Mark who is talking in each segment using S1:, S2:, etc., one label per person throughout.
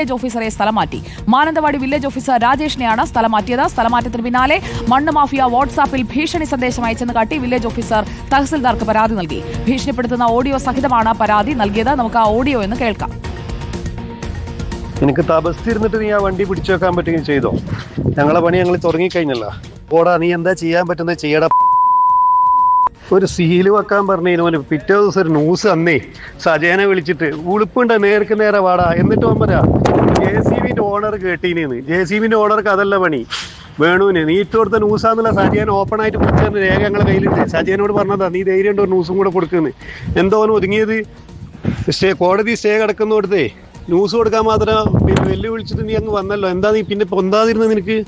S1: Village ഓഫീസറെ സ്ഥലം മാറ്റി. മാനന്തവാടി വില്ലേജ് ഓഫീസർ രാജേഷിനെയാണ് സ്ഥലം മാറ്റിയത്. സ്ഥലമാറ്റത്തിന് പിന്നാലെ മണ്ണ് മാഫിയ വാട്സാപ്പിൽ ഭീഷണി സന്ദേശം അയച്ചെന്ന് കാട്ടി വില്ലേജ് ഓഫീസർ തഹസിൽദാർക്ക് പരാതി നൽകി. ഭീഷണിപ്പെടുത്തുന്ന ഓഡിയോ സഹിതമാണ് പരാതി നൽകിയത്. നമുക്ക് ആ ഓഡിയോ എന്ന് കേൾക്കാം.
S2: എനിക്ക് തപസ്തിരുന്നിട്ട് നീ ആ വണ്ടി പിടിച്ചു വെക്കാൻ പറ്റുകയും ചെയ്തോ? ഞങ്ങളെ പണി ഞങ്ങൾ തുടങ്ങിക്കഴിഞ്ഞല്ല. ഓടാ, നീ എന്താ ചെയ്യാൻ പറ്റുന്നത് ചെയ്യടാ. ഒരു സീല് വെക്കാൻ പറഞ്ഞതിന് പിറ്റേ ദിവസം ഒരു ന്യൂസ് അന്നേ സജയനെ വിളിച്ചിട്ട് ഉളുപ്പുണ്ട് നേർക്ക് നേരെ വാടാ. എന്നിട്ട് അവൻ പറയാ JCBന്റെ ഓണർ കേട്ടീനെന്ന്. JCBന്റെ ഓണർക്ക് അതല്ല പണി, വേണുവിന് നീ ഇട്ട് കൊടുത്ത ന്യൂസാന്നുള്ള സജയൻ ഓപ്പൺ ആയിട്ട് പിടിച്ചതിന് രേഖ ഞങ്ങളെ കയ്യിലുണ്ട്. സജയനോട് പറഞ്ഞതാ നീ ധൈര്യം ഉണ്ടോ ന്യൂസും കൂടെ കൊടുക്കുന്നത്. എന്തോ അവന് ഒതുങ്ങിയത് കോടതി സ്റ്റേ കിടക്കുന്നോടത്തേ ന്യൂസ് കൊടുക്കാൻ മാത്രം വെല്ലുവിളിച്ചിട്ട് നീ അങ്ങ് വന്നല്ലോ. എന്താ നീ പിന്നെ പൊന്താതിരുന്നത്? നിനക്ക്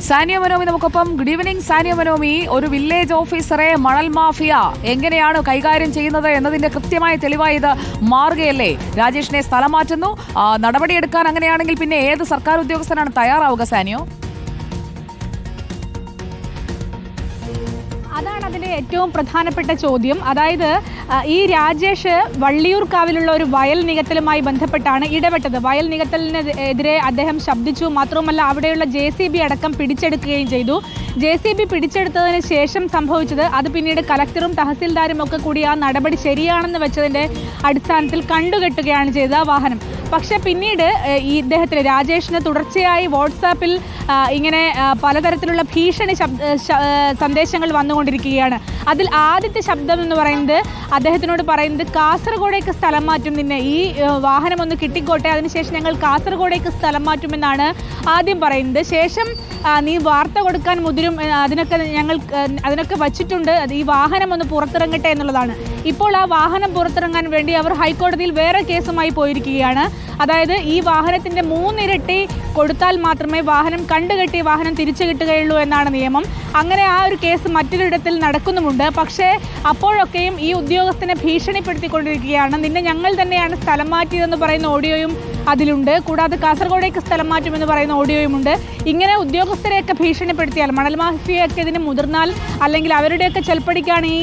S1: സാനിയ മനോമി നമുക്കൊപ്പം. Good evening Sania മനോമി. ഒരു വില്ലേജ് ഓഫീസറെ മണൽ മാഫിയ എങ്ങനെയാണ് കൈകാര്യം ചെയ്യുന്നത് എന്നതിന്റെ കൃത്യമായ തെളിവായി ഇത് മാറുകയല്ലേ? രാജേഷിനെ സ്ഥലം മാറ്റുന്നു, നടപടിയെടുക്കാൻ അങ്ങനെയാണെങ്കിൽ പിന്നെ ഏത് സർക്കാർ ഉദ്യോഗസ്ഥനാണ് തയ്യാറാവുക സാനിയോ?
S3: അതാണ് അതിൻ്റെ ഏറ്റവും പ്രധാനപ്പെട്ട ചോദ്യം. അതായത് ഈ രാജേഷ് വള്ളിയൂർക്കാവിലുള്ള ഒരു വയൽ നികത്തലുമായി ബന്ധപ്പെട്ടാണ് ഇടപെട്ടത്. വയൽ നികത്തലിനെതിരെ അദ്ദേഹം ശബ്ദിച്ചു. മാത്രവുമല്ല അവിടെയുള്ള JCB അടക്കം പിടിച്ചെടുക്കുകയും ചെയ്തു. JCB പിടിച്ചെടുത്തതിന് ശേഷം സംഭവിച്ചത് അത് പിന്നീട് കലക്ടറും തഹസിൽദാരും ഒക്കെ കൂടി ആ നടപടി ശരിയാണെന്ന് വെച്ചതിൻ്റെ അടിസ്ഥാനത്തിൽ കണ്ടുകെട്ടുകയാണ് ചെയ്തത് ആ വാഹനം. പക്ഷെ പിന്നീട് ഈ ഇദ്ദേഹത്തിന് രാജേഷിന് തുടർച്ചയായി വാട്സാപ്പിൽ ഇങ്ങനെ പലതരത്തിലുള്ള ഭീഷണി സന്ദേശങ്ങൾ വന്നുകൊണ്ടിരിക്കുകയാണ്. അതിൽ ആദ്യത്തെ ശബ്ദം എന്ന് പറയുന്നത് അദ്ദേഹത്തിനോട് പറയുന്നത് കാസർഗോഡേക്ക് സ്ഥലം മാറ്റും, നിന്നെ ഈ വാഹനം ഒന്ന് കിട്ടിക്കോട്ടെ, അതിനുശേഷം ഞങ്ങൾ കാസർഗോഡേക്ക് സ്ഥലം മാറ്റുമെന്നാണ് ആദ്യം പറയുന്നത്. ശേഷം നീ വാർത്ത കൊടുക്കാൻ മുതിരും, അതിനൊക്കെ വച്ചിട്ടുണ്ട്, ഈ വാഹനം ഒന്ന് പുറത്തിറങ്ങട്ടെ എന്നുള്ളതാണ്. ഇപ്പോൾ ആ വാഹനം പുറത്തിറങ്ങാൻ വേണ്ടി അവർ ഹൈക്കോടതിയിൽ വേറെ കേസുമായി പോയിരിക്കുകയാണ്. അതായത് ഈ വാഹനത്തിൻ്റെ 3 ഇരട്ടി കൊടുത്താൽ മാത്രമേ വാഹനം കണ്ടുകെട്ടിയ വാഹനം തിരിച്ചു കിട്ടുകയുള്ളൂ എന്നാണ് നിയമം. അങ്ങനെ ആ ഒരു കേസ് മറ്റൊരിടത്തിൽ നടക്കുന്നുമുണ്ട്. പക്ഷേ അപ്പോഴൊക്കെയും ഈ ഉദ്യോഗസ്ഥനെ ഭീഷണിപ്പെടുത്തിക്കൊണ്ടിരിക്കുകയാണ്. നിന്നെ ഞങ്ങൾ തന്നെയാണ് സ്ഥലം മാറ്റിയതെന്ന് പറയുന്ന ഓഡിയോയും അതിലുണ്ട്. കൂടാതെ കാസർഗോഡേക്ക് സ്ഥലം മാറ്റുമെന്ന് പറയുന്ന ഓഡിയോയുമുണ്ട്. ഇങ്ങനെ ഉദ്യോഗസ്ഥരെയൊക്കെ ഭീഷണിപ്പെടുത്തിയാൽ, മണൽ മാഫിയയൊക്കെ ഇതിന് മുതിർന്നാൽ, അല്ലെങ്കിൽ അവരുടെയൊക്കെ ചെൽപ്പടിക്കാണ് ഈ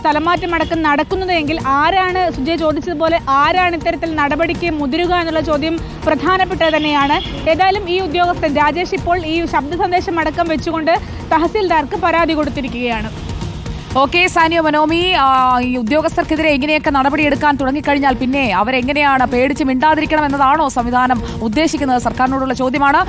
S3: സ്ഥലം മാറ്റം അടക്കം നടക്കുന്നതെങ്കിൽ ആരാണ്, സുജയ് ചോദിച്ചതുപോലെ ആരാണ് ഇത്തരത്തിൽ നടപടിക്ക് മുതിരുക എന്നുള്ള ചോദ്യം പ്രധാനപ്പെട്ടത് തന്നെയാണ്. ഏതായാലും ഈ ഉദ്യോഗസ്ഥൻ രാജേഷ് ഇപ്പോൾ ഈ ശബ്ദ സന്ദേശം അടക്കം വെച്ചുകൊണ്ട് തഹസിൽദാർക്ക് പരാതി കൊടുത്തിരിക്കുകയാണ്.
S1: ഓക്കെ സാനിയ മനോമി, ഈ ഉദ്യോഗസ്ഥർക്കെതിരെ ഇങ്ങനെയൊക്കെ നടപടിയെടുക്കാൻ തുടങ്ങിക്കഴിഞ്ഞാൽ പിന്നെ അവരെങ്ങനെയാണ് പേടിച്ച് മിണ്ടാതിരിക്കണം എന്നതാണോ സംവിധാനം ഉദ്ദേശിക്കുന്നത്? സർക്കാരിനോടുള്ള ചോദ്യമാണ്.